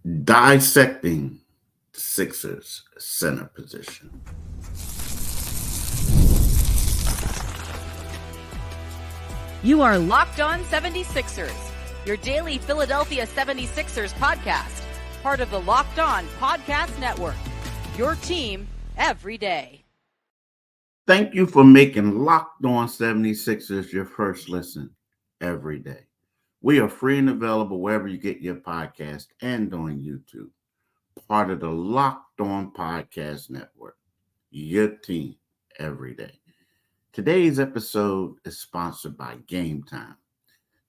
Dissecting the Sixers center position. You are Locked On 76ers, your daily Philadelphia 76ers podcast, part of the Locked On Podcast Network, your team every day. Thank you for making Locked On 76ers your first listen every day. We are free and available wherever you get your podcast and on YouTube. Part of the Locked On Podcast Network, your team every day. Today's episode is sponsored by Gametime.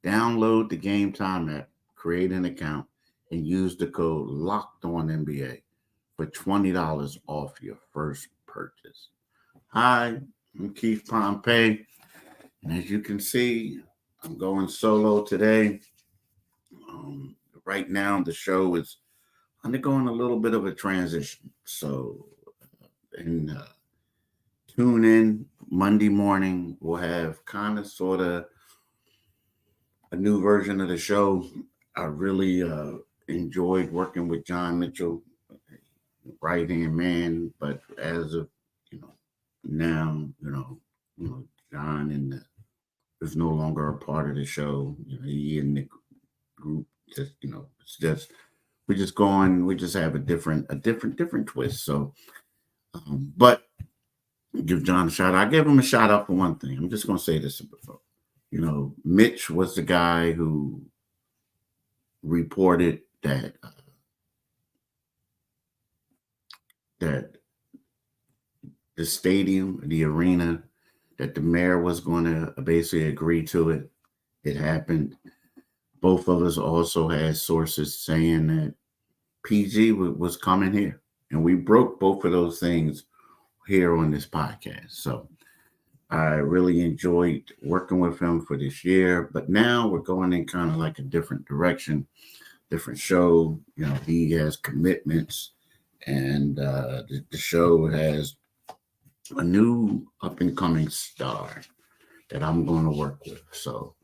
Download the Gametime app, create an account, and use the code LOCKEDONNBA for $20 off your first purchase. Hi, I'm Keith Pompey, and as you can see, I'm going solo today. Right now, the show is undergoing a little bit of a transition, so tune in Monday morning. We'll have kind of sort of a new version of the show. I really enjoyed working with John Mitchell, right-hand man, but as of now, John is no longer a part of the show. He and the group just, it's just we just have a different twist. So, but give John a shout out. I gave him a shout out for one thing. I'm just gonna say this before. Mitch was the guy who reported that the stadium, the arena, that the mayor was going to basically agree to it. It happened. Both of us also had sources saying that PG was coming here, and we broke both of those things here on this podcast. So I really enjoyed working with him for this year, but now we're going in kind of like a different direction, different show. He has commitments, and the show has a new up-and-coming star that I'm going to work with. So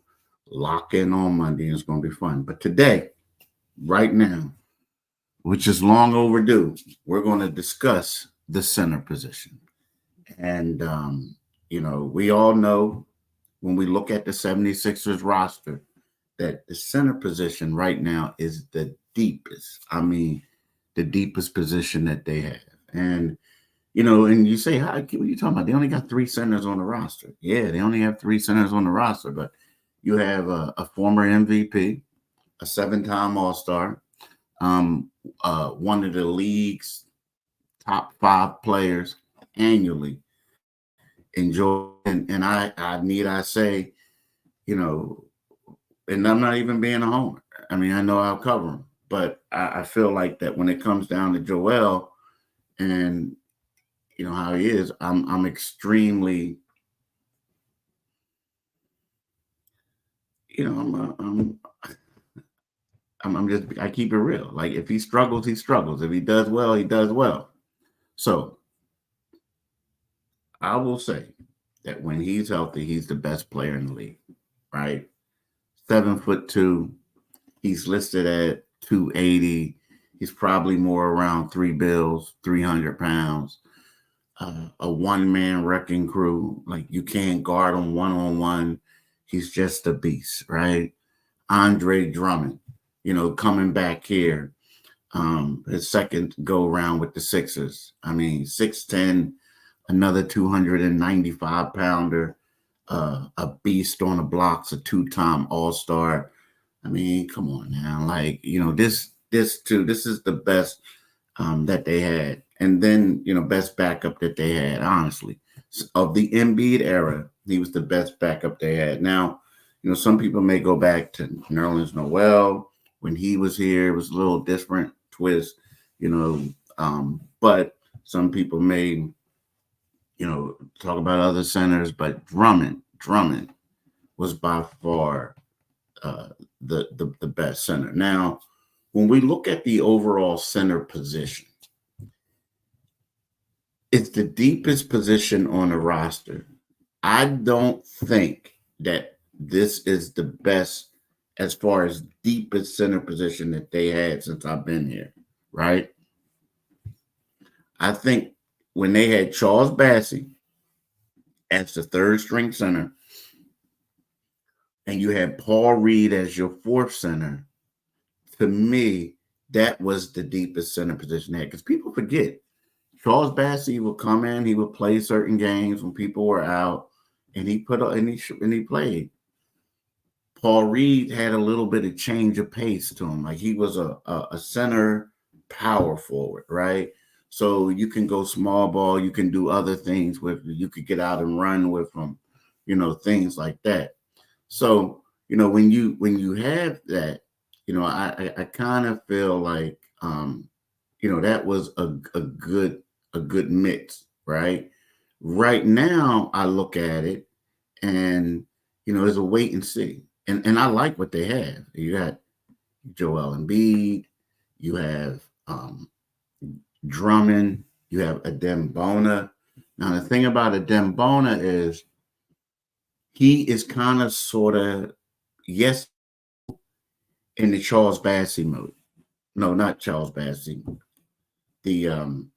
lock in on Monday. It's going to be fun. But today, right now, which is long overdue, we're going to discuss the center position. And, we all know when we look at the 76ers roster that the center position right now is the deepest. I mean, the deepest position that they have. And, and you say, what are you talking about? They only got 3 centers on the roster. Yeah, they only have 3 centers on the roster, but you have a former MVP, a 7-time All-Star, one of the league's top 5 players annually. And I say, and I'm not even being a homer. I mean, I know I'll cover him, but I feel like that when it comes down to Joel and how he is, I'm extremely, I keep it real. Like, if he struggles, he struggles. If he does well, he does well. So I will say that when he's healthy, he's the best player in the league, right? 7'2". He's listed at 280. He's probably more around 3 bills, 300 pounds. A one-man wrecking crew. Like, you can't guard him one-on-one. He's just a beast, right? Andre Drummond, coming back here. His second go around with the Sixers. I mean, 6'10", another 295-pounder, a beast on the blocks, a 2-time All-Star. I mean, come on now. Like, this is the best that they had. And then, best backup that they had, honestly. Of the Embiid era, he was the best backup they had. Now, some people may go back to Nerlens Noel. When he was here, it was a little different twist, but some people may, talk about other centers, but Drummond was by far the best center. Now, when we look at the overall center position, it's the deepest position on the roster. I don't think that this is the best as far as deepest center position that they had since I've been here, right? I think when they had Charles Bassey as the third string center, and you had Paul Reed as your fourth center, to me, that was the deepest center position they had. Because people forget, Charles Bassey would come in, he would play certain games when people were out, and he played. Paul Reed had a little bit of change of pace to him. Like he was a center power forward, right? So you can go small ball, you can do other things with, you could get out and run with him, things like that. So, when you have that, I kind of feel like that was a good mix, right? Right now I look at it and there's a wait and see. And I like what they have. You got Joel Embiid, you have Drummond, you have Adembona. Now the thing about Adembona is he is kind of sort of, yes, in the Charles Bassey mode. No, not Charles Bassey. The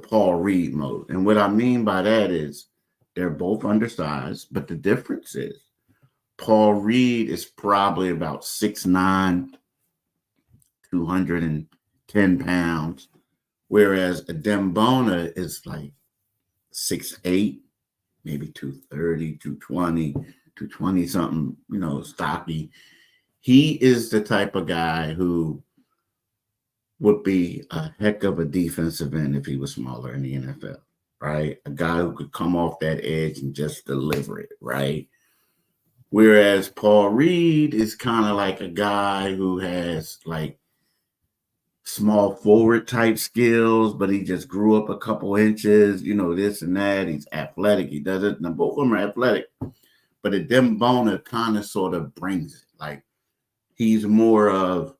Paul Reed mode. And what I mean by that is they're both undersized, but the difference is Paul Reed is probably about 6'9", 210 pounds, whereas Adembona is like 6'8", maybe 230, 220, 220 something, stocky. He is the type of guy who would be a heck of a defensive end if he was smaller in the NFL, right? A guy who could come off that edge and just deliver it, right? Whereas Paul Reed is kind of like a guy who has like small forward type skills, but he just grew up a couple inches, this and that. He's athletic. He does it. Now, both of them are athletic, but Adembona kind of sort of brings it. Like he's more of,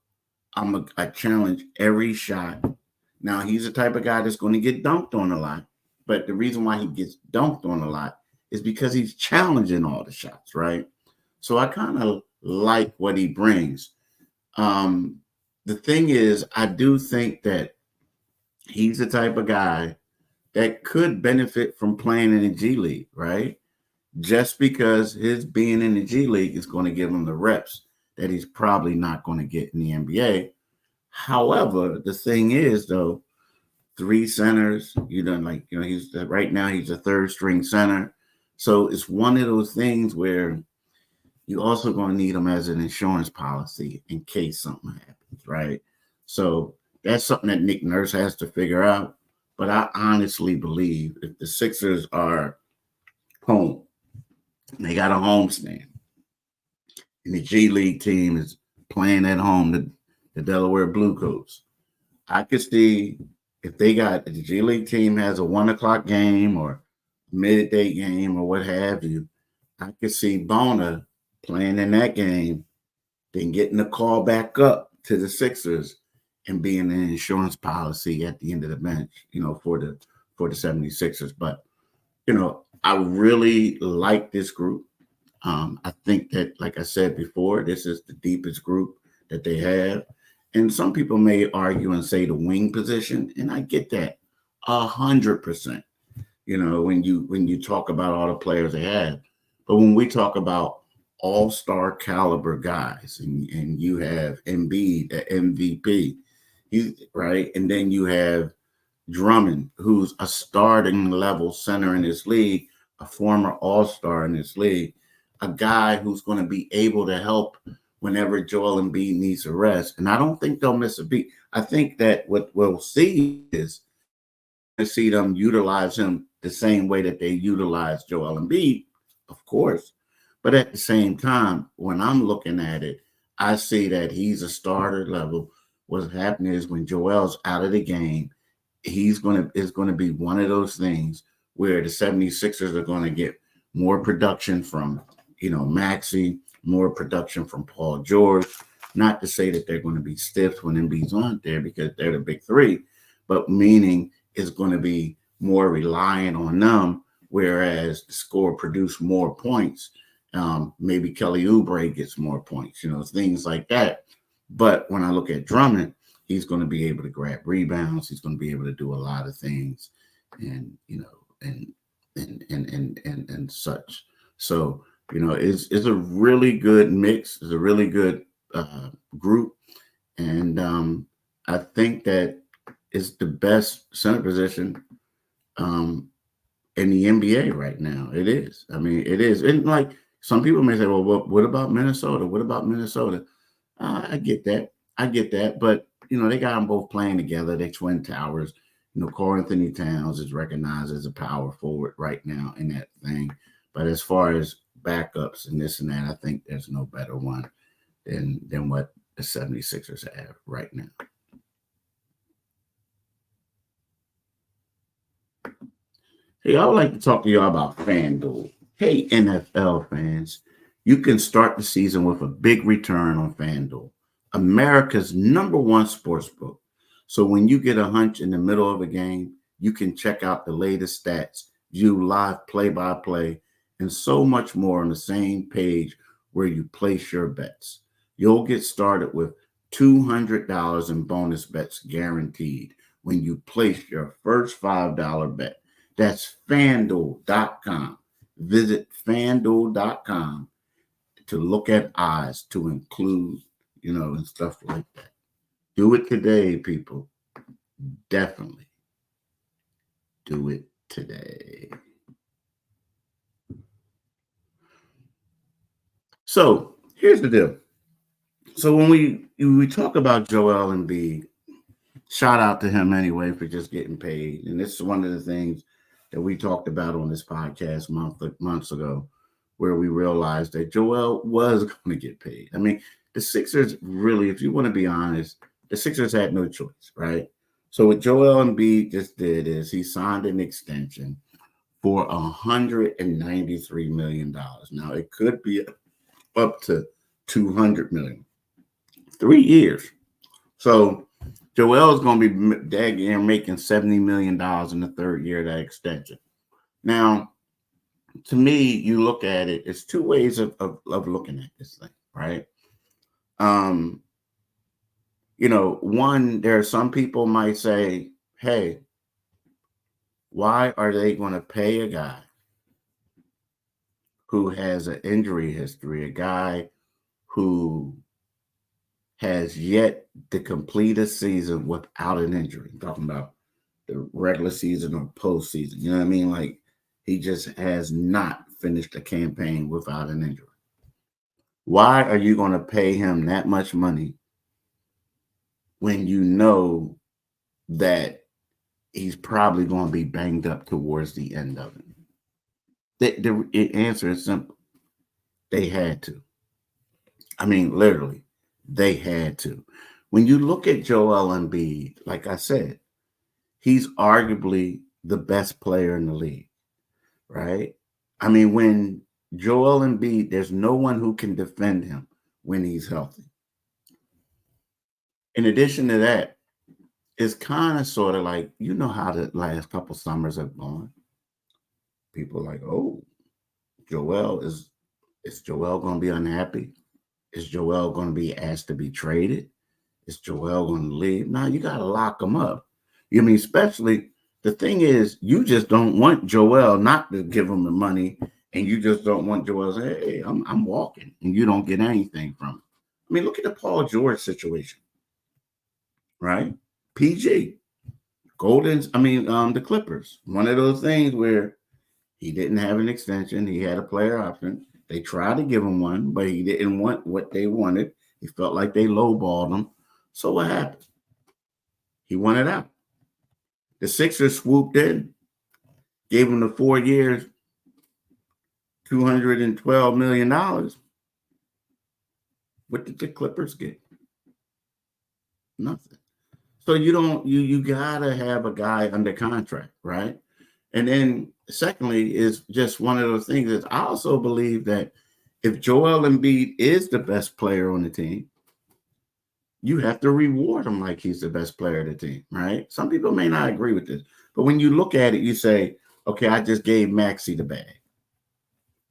I challenge every shot. Now, he's the type of guy that's going to get dunked on a lot, but the reason why he gets dunked on a lot is because he's challenging all the shots, right? So I kind of like what he brings. The thing is, I do think that he's the type of guy that could benefit from playing in the G League, right? Just because his being in the G League is going to give him the reps that he's probably not going to get in the NBA. However, the thing is, though, three centers, right now he's a third string center. So it's one of those things where you also going to need him as an insurance policy in case something happens, right? So that's something that Nick Nurse has to figure out. But I honestly believe if the Sixers are home, they got a home stand, and the G League team is playing at home, the Delaware Bluecoats, I could see if the G League team has a 1:00 game or midday game or what have you, I could see Bona playing in that game, then getting the call back up to the Sixers and being an insurance policy at the end of the bench, for the 76ers. But, I really like this group. I think that, like I said before, this is the deepest group that they have. And some people may argue and say the wing position, and I get that 100%. When you talk about all the players they have, but when we talk about all-star caliber guys, and you have Embiid, the MVP, right, and then you have Drummond, who's a starting level center in this league, a former all-star in this league, a guy who's going to be able to help whenever Joel Embiid needs a rest. And I don't think they'll miss a beat. I think that what we'll see is to see them utilize him the same way that they utilize Joel Embiid, of course. But at the same time, when I'm looking at it, I see that he's a starter level. What's happening is when Joel's out of the game, it's going to be one of those things where the 76ers are going to get more production from, Maxey, more production from Paul George. Not to say that they're going to be stiff when Embiid's on there because they're the big three, but meaning it's going to be more reliant on them, whereas the score produce more points. Maybe Kelly Oubre gets more points, things like that. But when I look at Drummond, he's going to be able to grab rebounds. He's going to be able to do a lot of things, and and such. So it's a really good mix. It's a really good group, and I think that it's the best center position in the NBA right now. It is. I mean, it is. And like some people may say, well, what about Minnesota? What about Minnesota? I get that. But, they got them both playing together. They're twin towers. Karl Anthony Towns is recognized as a power forward right now in that thing. But as far as backups and this and that, I think there's no better one than what the 76ers have right now. Hey, I would like to talk to y'all about FanDuel. Hey, NFL fans, you can start the season with a big return on FanDuel, America's #1 sportsbook. So when you get a hunch in the middle of a game, you can check out the latest stats, view live play-by-play, and so much more on the same page where you place your bets. You'll get started with $200 in bonus bets guaranteed when you place your first $5 bet. That's FanDuel.com. Visit FanDuel.com to look at odds to include, and stuff like that. Do it today, people. Definitely do it today. So here's the deal. So when we talk about Joel Embiid, shout out to him anyway for just getting paid. And this is one of the things that we talked about on this podcast months ago, where we realized that Joel was going to get paid. I mean, the Sixers really, if you want to be honest, the Sixers had no choice, right? So what Joel Embiid just did is he signed an extension for $193 million. Now, it could be up to $200 million. 3 years. So Joel's going to be daggone making $70 million in the third year of that extension. Now, to me, you look at it, it's two ways of looking at this thing, right? One, there are some people might say, hey, why are they going to pay a guy who has an injury history, a guy who has yet to complete a season without an injury? I'm talking about the regular season or postseason. You know what I mean? Like, he just has not finished a campaign without an injury. Why are you going to pay him that much money when you know that he's probably going to be banged up towards the end of it? The answer is simple. They had to. I mean, literally, they had to. When you look at Joel Embiid, like I said, he's arguably the best player in the league, right? I mean, when Joel Embiid, there's no one who can defend him when he's healthy. In addition to that, it's kind of sort of like, how the last couple summers have gone. People are like, oh, is Joel going to be unhappy? Is Joel going to be asked to be traded? Is Joel going to leave? No, you got to lock him up. Especially the thing is, you just don't want Joel not to give him the money, and you just don't want Joel to say, hey, I'm walking, and you don't get anything from it. I mean, look at the Paul George situation, right? PG, the Clippers. One of those things where he didn't have an extension. He had a player option. They tried to give him one, but he didn't want what they wanted. He felt like they lowballed him. So what happened? He wanted out. The Sixers swooped in, gave him the 4 years, $212 million. What did the Clippers get? Nothing. So you gotta have a guy under contract, right? And then secondly is just one of those things that I also believe that if Joel Embiid is the best player on the team, you have to reward him like he's the best player of the team, right? Some people may not agree with this, but when you look at it, you say, okay, I just gave Maxey the bag.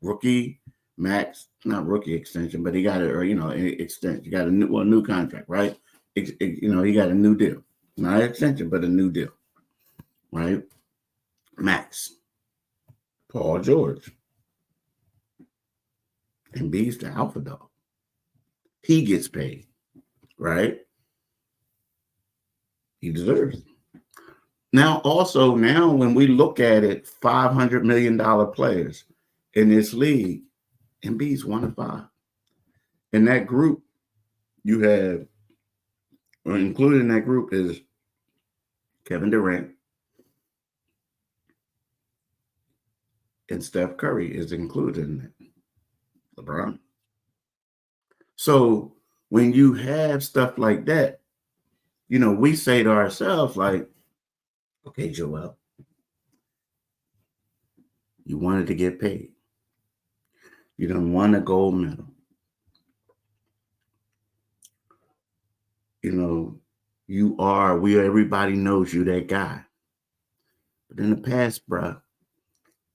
Rookie Max, not rookie extension, but he got it, or extension. You got a new contract, right? He got a new deal, not an extension, but a new deal, right? Max, Paul George, Embiid's the alpha dog. He gets paid, right? He deserves it. Now, when we look at it, $500 million players in this league, Embiid's 1 of 5. In that group, you have, or included in that group is Kevin Durant, and Steph Curry is included in that. LeBron. So when you have stuff like that, we say to ourselves, like, okay, Joel, you wanted to get paid. You done won a gold medal. Everybody knows you that guy. But in the past, bruh,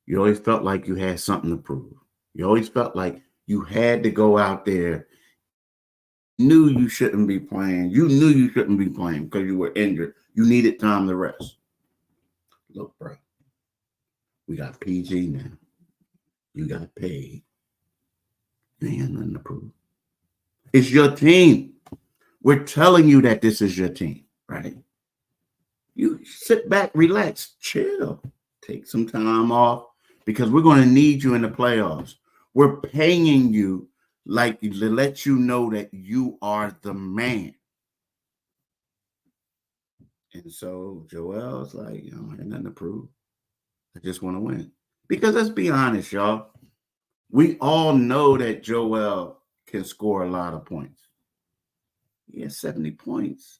you always felt like you had something to prove. You always felt like you had to go out there. Knew you shouldn't be playing. You knew you shouldn't be playing because you were injured. You needed time to rest. Look, bro, we got PG now. You got paid. You ain't got nothing to prove. It's your team. We're telling you that this is your team, right? You sit back, relax, chill, take some time off because we're going to need you in the playoffs. We're paying you like to let you know that you are the man. And so Joel's like, I ain't nothing to prove. I just want to win. Because let's be honest, y'all. We all know that Joel can score a lot of points. He has 70 points.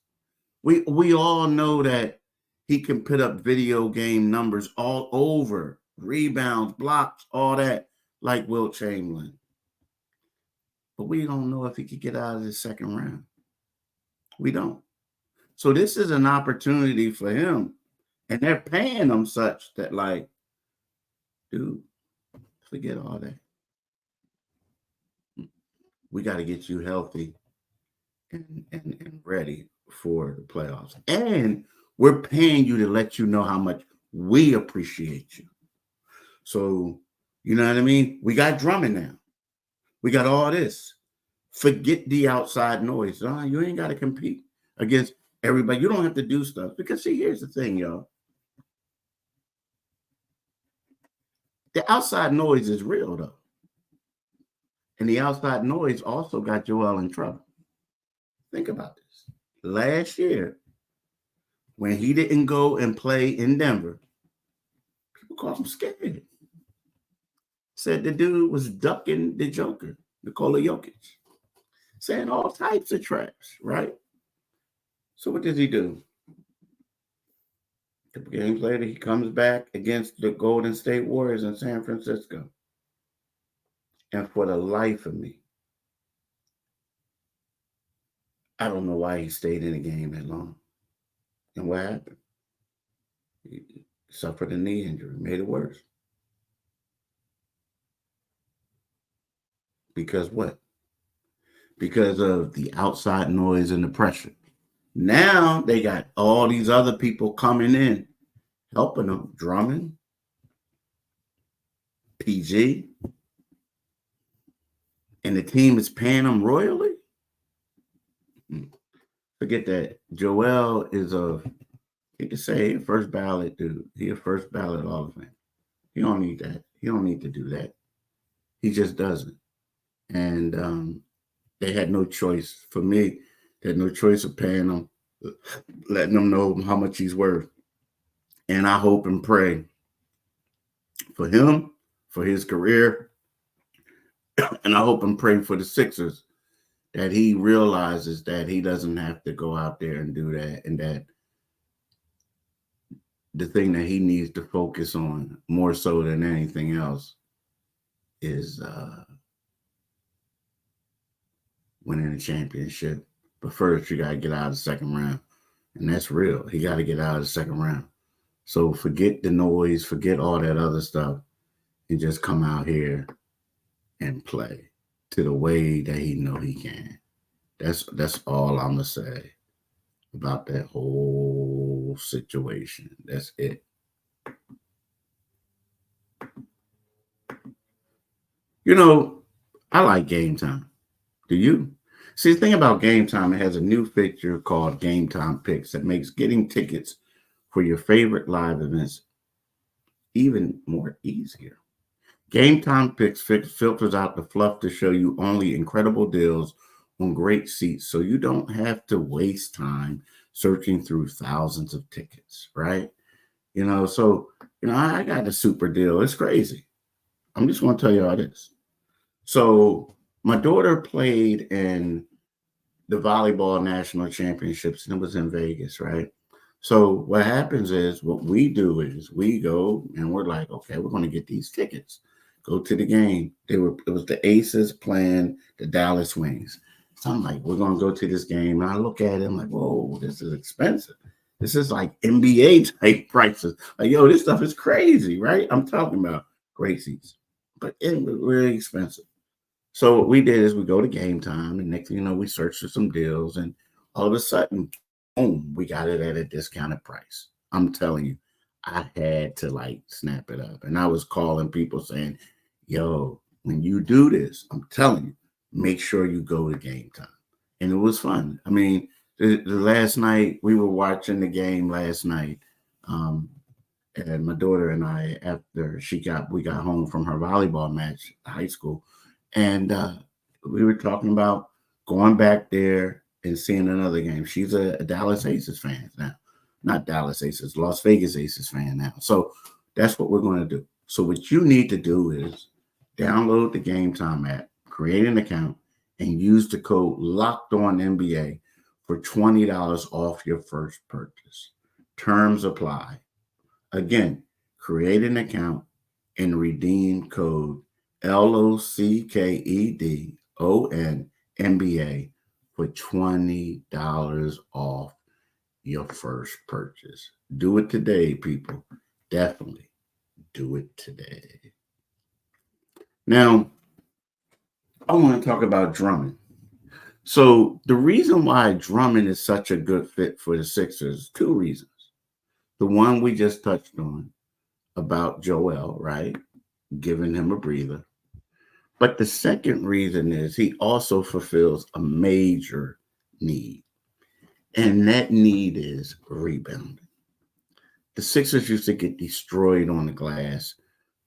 We all know that he can put up video game numbers all over, rebounds, blocks, all that, like Wilt Chamberlain. But we don't know if he could get out of the second round. We don't. So this is an opportunity for him. And they're paying him such that, like, dude, forget all that. We got to get you healthy and ready for the playoffs. And we're paying you to let you know how much we appreciate you. So, you know what I mean? We got Drummond now. We got all this. Forget the outside noise. You ain't got to compete against everybody. You don't have to do stuff. Because, see, here's the thing, y'all. The outside noise is real, though. And the outside noise also got Joel in trouble. Think about this. Last year, when he didn't go and play in Denver, people called him scared. Said the dude was ducking the Joker, Nikola Jokic. Saying all types of traps, right? So what does he do? A couple games later, he comes back against the Golden State Warriors in San Francisco. And for the life of me, I don't know why he stayed in the game that long. And what happened? He suffered a knee injury, made it worse. Because what? Because of the outside noise and the pressure. Now they got all these other people coming in, helping them. Drummond, PG, and the team is paying them royally. Forget that. Joel is you can say a first ballot dude. He a first ballot Hall of Fame. He don't need that. He don't need to do that. He just doesn't. And they had no choice. For me, they had no choice of paying him, letting them know how much he's worth. And I hope and pray for him, for his career, and I hope and pray for the Sixers that he realizes that he doesn't have to go out there and do that, and that the thing that he needs to focus on more so than anything else is winning a championship. But first, you got to get out of the second round. And that's real. He got to get out of the second round. So forget the noise, forget all that other stuff, and just come out here and play to the way that he know he can. That's all I'm gonna say about that whole situation. That's it. You know, I like Gametime. Do you? See, the thing about Gametime, it has a new feature called Gametime Picks that makes getting tickets for your favorite live events even more easier. Gametime Picks filters out the fluff to show you only incredible deals on great seats so you don't have to waste time searching through thousands of tickets, right? I got a super deal. It's crazy. I'm just going to tell you how it is. So, my daughter played in the volleyball national championships, and it was in Vegas, right? So what happens is what we do is we go and we're like, okay, we're going to get these tickets. Go to the game. It was the Aces playing the Dallas Wings. So I'm like, we're going to go to this game. And I look at it, I'm like, whoa, this is expensive. This is like NBA type prices. Like, yo, this stuff is crazy, right? I'm talking about great seats, but it was really expensive. So what we did is we go to Gametime, and next thing you know, we search for some deals, and all of a sudden, boom, we got it at a discounted price. I'm telling you, I had to like snap it up. And I was calling people saying, yo, when you do this, I'm telling you, make sure you go to Gametime. And it was fun. I mean, the last night, we were watching the game last night. And my daughter and I, after we got home from her volleyball match, high school, and we were talking about going back there and seeing another game. She's a Dallas Aces fan now. Not Dallas Aces, Las Vegas Aces fan now. So that's what we're going to do. So what you need to do is download the Gametime app, create an account, and use the code LOCKEDONNBA for $20 off your first purchase. Terms apply. Again, create an account and redeem code LOCKEDONNBA for $20 off your first purchase. Do it today, people. Definitely do it today. Now, I want to talk about Drummond. So the reason why Drummond is such a good fit for the Sixers, two reasons. The one we just touched on about Joel, right? Giving him a breather. But the second reason is he also fulfills a major need. And that need is rebounding. The Sixers used to get destroyed on the glass,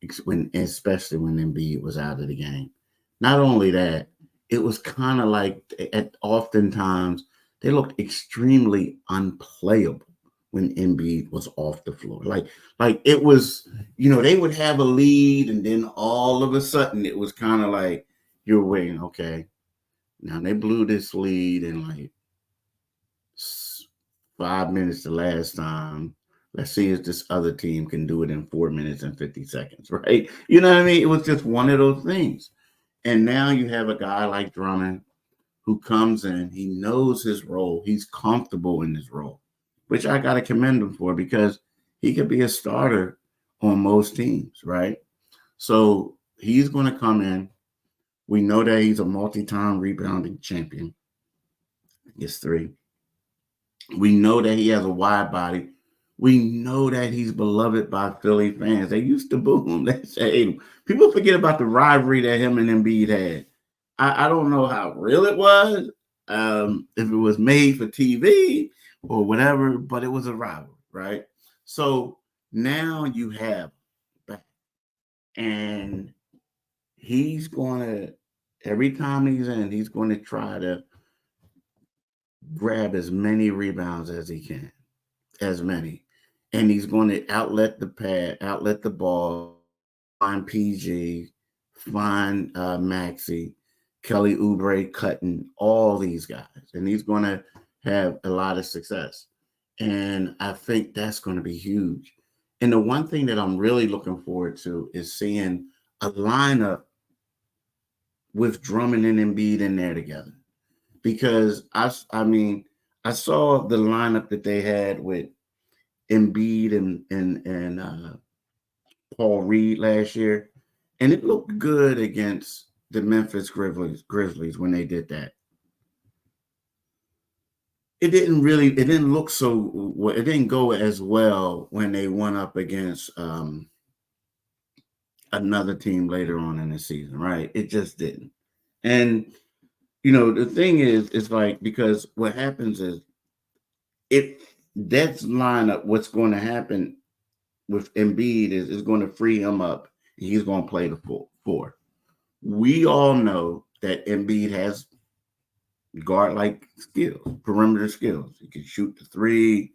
especially when Embiid was out of the game. Not only that, it was kind of like oftentimes they looked extremely unplayable when Embiid was off the floor. Like it was, they would have a lead, and then all of a sudden it was kind of like you're waiting. Okay, now they blew this lead in like 5 minutes the last time. Let's see if this other team can do it in 4 minutes and 50 seconds, right? You know what I mean? It was just one of those things. And now you have a guy like Drummond who comes in, he knows his role, he's comfortable in his role, which I got to commend him for because he could be a starter on most teams, right? So he's going to come in. We know that he's a multi-time rebounding champion. It's 3. We know that he has a wide body. We know that he's beloved by Philly fans. They used to boo him. They say, people forget about the rivalry that him and Embiid had. I don't know how real it was, if it was made for TV or whatever, but it was a rivalry, right? So now you have that. And he's going to, every time he's in, he's going to try to grab as many rebounds as he can, as many. And he's going to outlet the ball, find PG, find Maxey, Kelly Oubre, Cutton, all these guys. And he's going to have a lot of success. And I think that's going to be huge. And the one thing that I'm really looking forward to is seeing a lineup with Drummond and Embiid in there together. Because I saw the lineup that they had with Embiid and Paul Reed last year, and it looked good against the Memphis Grizzlies when they did that. It didn't look so, it didn't go as well when they went up against another team later on in the season, right? It just didn't. And, the thing is, it's like, because what happens is, that's lineup, what's going to happen with Embiid is going to free him up. And he's going to play the four. We all know that Embiid has guard-like skills, perimeter skills. He can shoot the three.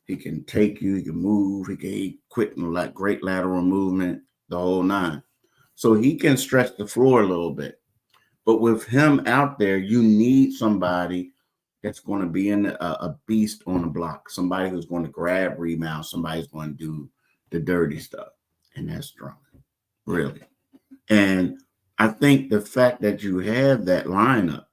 He can take you. He can move. He can quick and great lateral movement, the whole nine. So he can stretch the floor a little bit. But with him out there, you need somebody that's going to be a beast on the block, somebody who's going to grab rebounds, somebody's going to do the dirty stuff. And that's Drummond, really. And I think the fact that you have that lineup,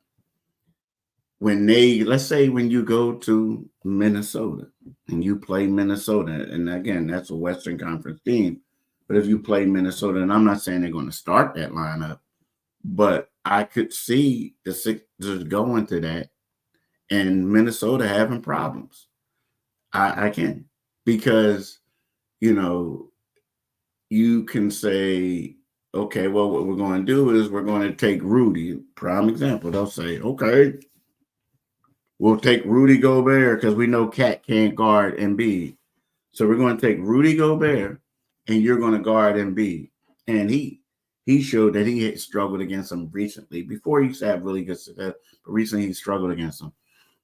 let's say when you go to Minnesota and you play Minnesota, and again, that's a Western Conference team, but if you play Minnesota, and I'm not saying they're going to start that lineup, but I could see the Sixers going to that and Minnesota having problems. I can, because, you can say, okay, well, what we're going to do is we're going to take Rudy, prime example. They'll say, okay, we'll take Rudy Gobert because we know Cat can't guard Embiid. So we're going to take Rudy Gobert and you're going to guard Embiid. And he showed that he had struggled against him recently. Before he used to have really good success, but recently he struggled against him.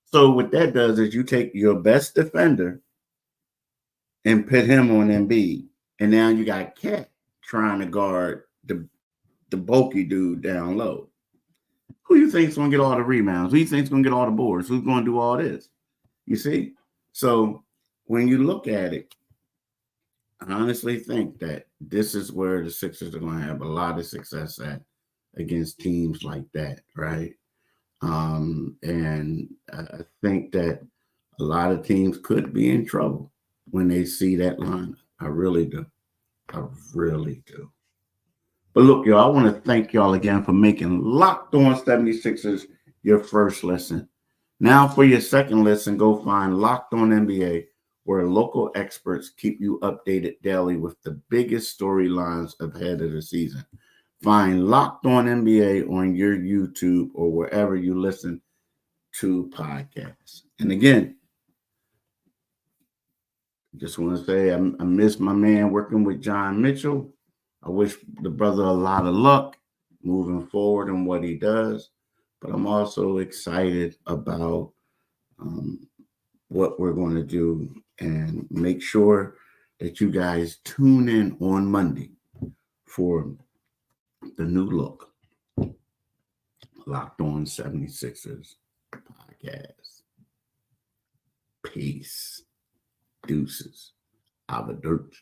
So what that does is you take your best defender and put him on Embiid. And now you got Cat trying to guard the bulky dude down low. Who do you think is going to get all the rebounds? Who do you think is going to get all the boards? Who's going to do all this? You see? So when you look at it, I honestly think that this is where the Sixers are going to have a lot of success at against teams like that, right? And I think that a lot of teams could be in trouble when they see that lineup. I really do. I really do. But look, y'all, I want to thank y'all again for making Locked On 76ers your first listen. Now for your second listen, go find Locked On NBA, where local experts keep you updated daily with the biggest storylines ahead of the season. Find Locked On NBA on your YouTube or wherever you listen to podcasts. And again, just want to say I miss my man working with John Mitchell. I wish the brother a lot of luck moving forward in what he does. But I'm also excited about what we're going to do, and make sure that you guys tune in on Monday for the new look, Locked On 76ers podcast. Peace, deuces, avadurch,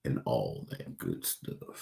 and all that good stuff.